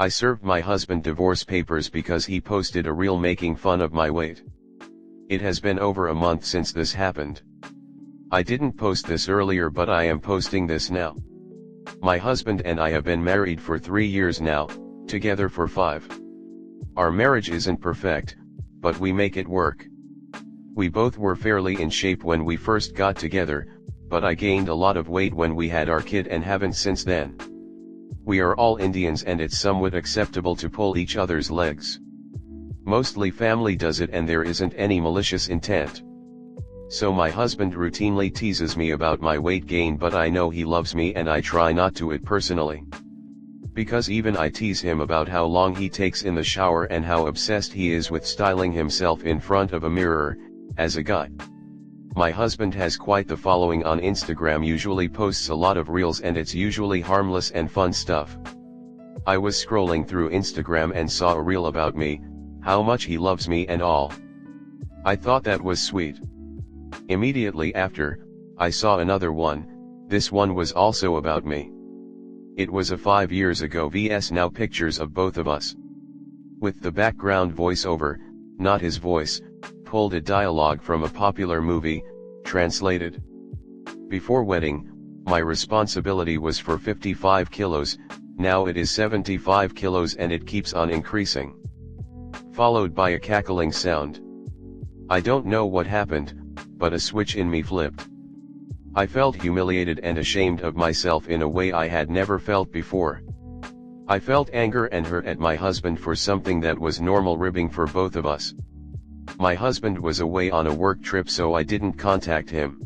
I served my husband divorce papers because he posted a reel making fun of my weight. It has been over a month since this happened. I didn't post this earlier, but I am posting this now. My husband and I have been married for 3 years now, together for 5. Our marriage isn't perfect, but we make it work. We both were fairly in shape when we first got together, but I gained a lot of weight when we had our kid and haven't since then. We are all Indians and it's somewhat acceptable to pull each other's legs. Mostly family does it and there isn't any malicious intent. So my husband routinely teases me about my weight gain, but I know he loves me and I try not to it personally. Because even I tease him about how long he takes in the shower and how obsessed he is with styling himself in front of a mirror, as a guy. My husband has quite the following on Instagram, usually posts a lot of reels and it's usually harmless and fun stuff. I was scrolling through Instagram and saw a reel about me, how much he loves me and all. I thought that was sweet. Immediately after, I saw another one. This one was also about me. It was a 5 years ago vs now pictures of both of us. With the background voiceover, not his voice, pulled a dialogue from a popular movie, translated. Before wedding, my responsibility was for 55 kilos, now it is 75 kilos and it keeps on increasing. Followed by a cackling sound. I don't know what happened, but a switch in me flipped. I felt humiliated and ashamed of myself in a way I had never felt before. I felt anger and hurt at my husband for something that was normal ribbing for both of us. My husband was away on a work trip, so I didn't contact him.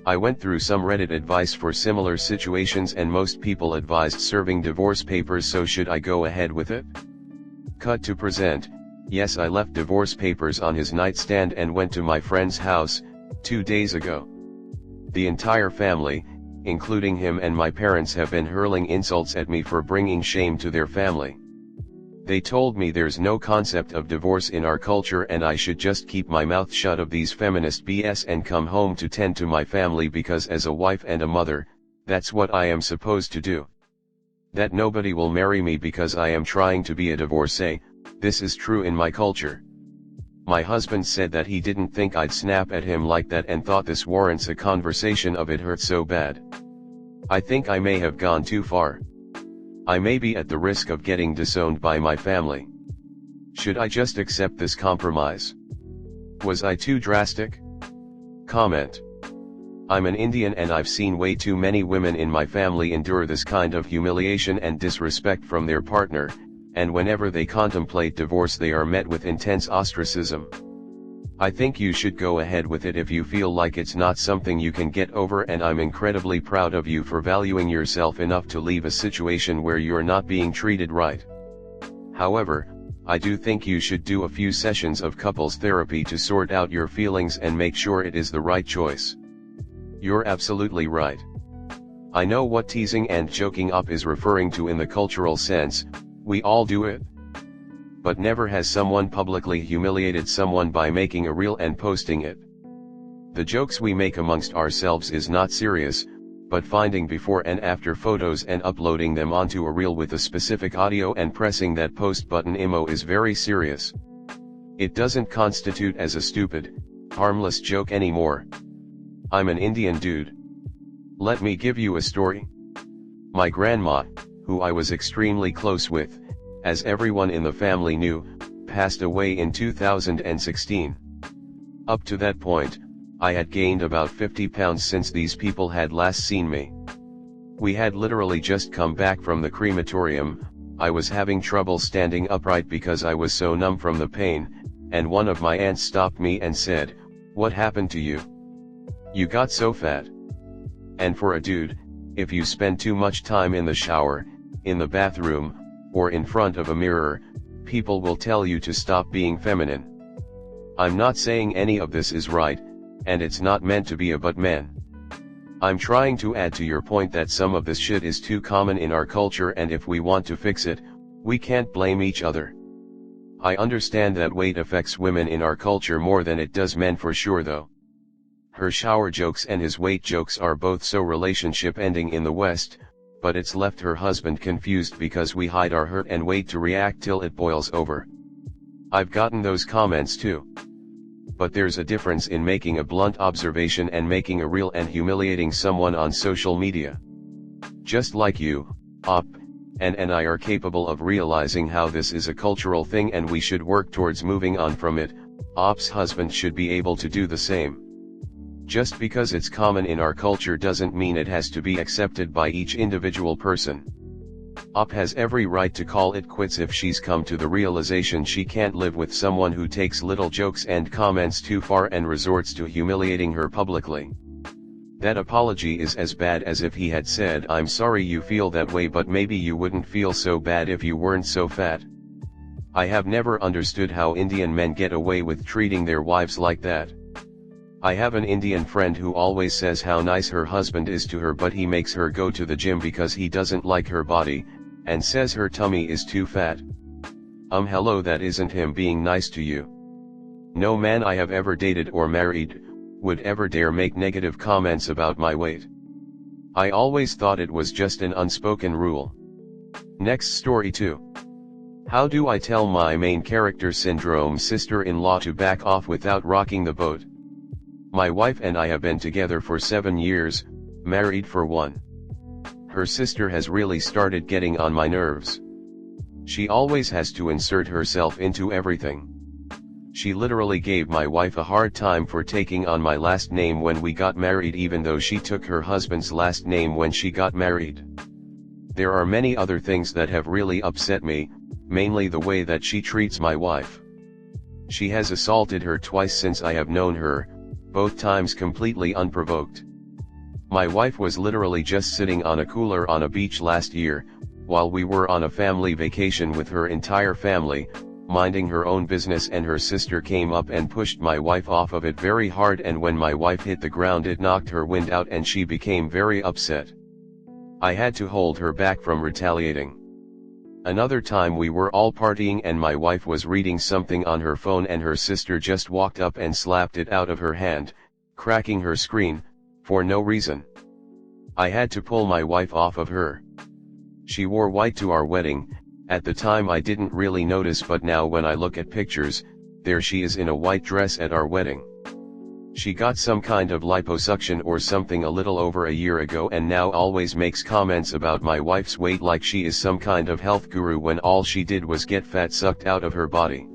I went through some Reddit advice for similar situations and most people advised serving divorce papers, so should I go ahead with it? Cut to present. Yes, I left divorce papers on his nightstand and went to my friend's house, 2 days ago. The entire family, including him and my parents, have been hurling insults at me for bringing shame to their family. They told me there's no concept of divorce in our culture and I should just keep my mouth shut of these feminist BS and come home to tend to my family, because as a wife and a mother, that's what I am supposed to do. That nobody will marry me because I am trying to be a divorcee, this is true in my culture. My husband said that he didn't think I'd snap at him like that and thought this warrants a conversation of it hurt so bad. I think I may have gone too far. I may be at the risk of getting disowned by my family. Should I just accept this compromise? Was I too drastic? Comment. I'm an Indian and I've seen way too many women in my family endure this kind of humiliation and disrespect from their partner, and whenever they contemplate divorce they are met with intense ostracism. I think you should go ahead with it if you feel like it's not something you can get over, and I'm incredibly proud of you for valuing yourself enough to leave a situation where you're not being treated right. However, I do think you should do a few sessions of couples therapy to sort out your feelings and make sure it is the right choice. You're absolutely right. I know what teasing and joking up is referring to in the cultural sense. We all do it. But never has someone publicly humiliated someone by making a reel and posting it. The jokes we make amongst ourselves is not serious, but finding before and after photos and uploading them onto a reel with a specific audio and pressing that post button is very serious. It doesn't constitute as a stupid, harmless joke anymore. I'm an Indian dude. Let me give you a story. My grandma, who I was extremely close with, as everyone in the family knew, passed away in 2016. Up to that point, I had gained about 50 pounds since these people had last seen me. We had literally just come back from the crematorium. I was having trouble standing upright because I was so numb from the pain, and one of my aunts stopped me and said, "What happened to you? You got so fat." And for a dude, if you spend too much time in the shower, in the bathroom, or in front of a mirror, people will tell you to stop being feminine. I'm not saying any of this is right, and it's not meant to be a but men. I'm trying to add to your point that some of this shit is too common in our culture, and if we want to fix it, we can't blame each other. I understand that weight affects women in our culture more than it does men for sure though. Her shower jokes and his weight jokes are both so relationship ending in the West, but it's left her husband confused because we hide our hurt and wait to react till it boils over. I've gotten those comments too. But there's a difference in making a blunt observation and making a real and humiliating someone on social media. Just like you, Op, and I are capable of realizing how this is a cultural thing and we should work towards moving on from it. Op's husband should be able to do the same. Just because it's common in our culture doesn't mean it has to be accepted by each individual person. Op has every right to call it quits if she's come to the realization she can't live with someone who takes little jokes and comments too far and resorts to humiliating her publicly. That apology is as bad as if he had said, "I'm sorry you feel that way, but maybe you wouldn't feel so bad if you weren't so fat." I have never understood how Indian men get away with treating their wives like that. I have an Indian friend who always says how nice her husband is to her, but he makes her go to the gym because he doesn't like her body, and says her tummy is too fat. Hello, that isn't him being nice to you. No man I have ever dated or married would ever dare make negative comments about my weight. I always thought it was just an unspoken rule. Next story 2. How do I tell my main character syndrome sister-in-law to back off without rocking the boat? My wife and I have been together for 7 years, married for 1. Her sister has really started getting on my nerves. She always has to insert herself into everything. She literally gave my wife a hard time for taking on my last name when we got married, even though she took her husband's last name when she got married. There are many other things that have really upset me, mainly the way that she treats my wife. She has assaulted her twice since I have known her, both times completely unprovoked. My wife was literally just sitting on a cooler on a beach last year, while we were on a family vacation with her entire family, minding her own business, and her sister came up and pushed my wife off of it very hard, and when my wife hit the ground it knocked her wind out and she became very upset. I had to hold her back from retaliating. Another time we were all partying and my wife was reading something on her phone and her sister just walked up and slapped it out of her hand, cracking her screen, for no reason. I had to pull my wife off of her. She wore white to our wedding. At the time I didn't really notice, but now when I look at pictures, there she is in a white dress at our wedding. She got some kind of liposuction or something a little over a year ago and now always makes comments about my wife's weight like she is some kind of health guru when all she did was get fat sucked out of her body.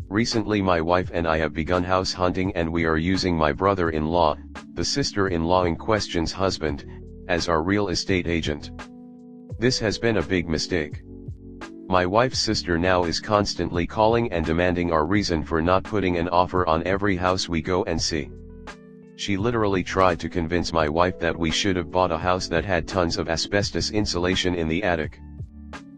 Recently my wife and I have begun house hunting and we are using my brother-in-law, the sister-in-law in question's husband, as our real estate agent. This has been a big mistake. My wife's sister now is constantly calling and demanding our reason for not putting an offer on every house we go and see. She literally tried to convince my wife that we should have bought a house that had tons of asbestos insulation in the attic.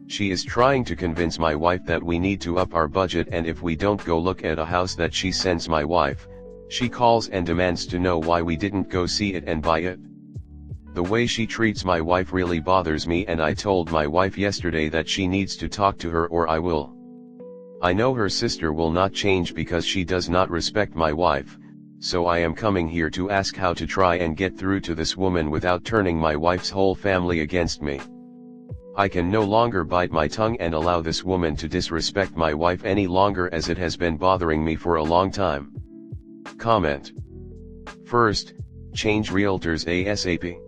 She is trying to convince my wife that we need to up our budget, and if we don't go look at a house that she sends my wife, she calls and demands to know why we didn't go see it and buy it. The way she treats my wife really bothers me, and I told my wife yesterday that she needs to talk to her or I will. I know her sister will not change because she does not respect my wife, so I am coming here to ask how to try and get through to this woman without turning my wife's whole family against me. I can no longer bite my tongue and allow this woman to disrespect my wife any longer, as it has been bothering me for a long time. Comment. First, change realtors ASAP.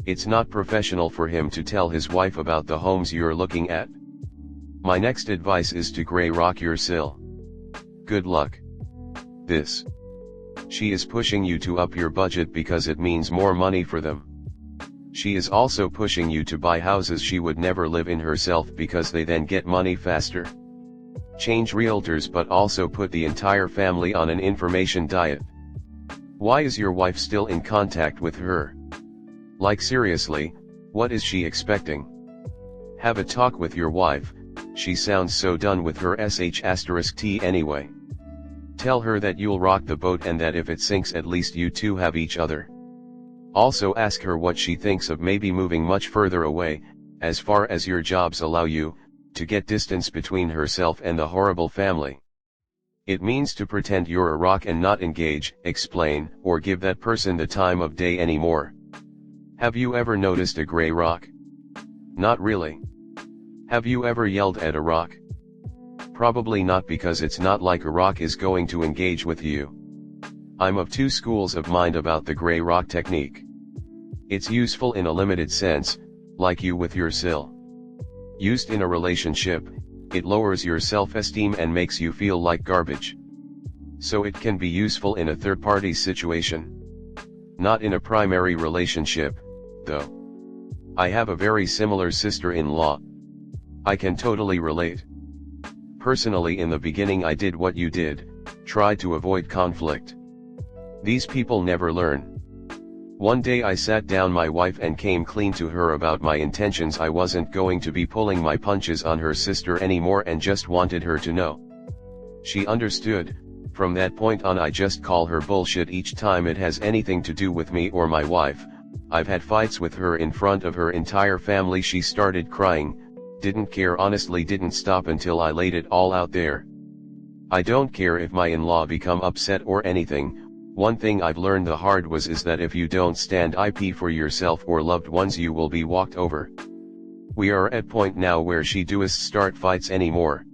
It's not professional for him to tell his wife about the homes you're looking at. My next advice is to gray rock your sill. Good luck. This. She is pushing you to up your budget because it means more money for them. She is also pushing you to buy houses she would never live in herself because they then get money faster. Change realtors, but also put the entire family on an information diet. Why is your wife still in contact with her? Like seriously, what is she expecting? Have a talk with your wife. She sounds so done with her sh*t anyway. Tell her that you'll rock the boat and that if it sinks at least you two have each other. Also ask her what she thinks of maybe moving much further away, as far as your jobs allow you, to get distance between herself and the horrible family. It means to pretend you're a rock and not engage, explain, or give that person the time of day anymore. Have you ever noticed a gray rock? Not really. Have you ever yelled at a rock? Probably not, because it's not like a rock is going to engage with you. I'm of two schools of mind about the gray rock technique. It's useful in a limited sense, like you with your SIL. Used in a relationship, it lowers your self-esteem and makes you feel like garbage. So it can be useful in a third-party situation. Not in a primary relationship, though. I have a very similar sister-in-law. I can totally relate. Personally, in the beginning I did what you did, tried to avoid conflict. These people never learn. One day I sat down my wife and came clean to her about my intentions. I wasn't going to be pulling my punches on her sister anymore and just wanted her to know. She understood. From that point on I just call her bullshit each time it has anything to do with me or my wife. I've had fights with her in front of her entire family. She started crying, didn't care, honestly didn't stop until I laid it all out there. I don't care if my in-law become upset or anything. One thing I've learned the hard way is that if you don't stand up for yourself or loved ones, you will be walked over. We are at point now where she doesn't start fights anymore.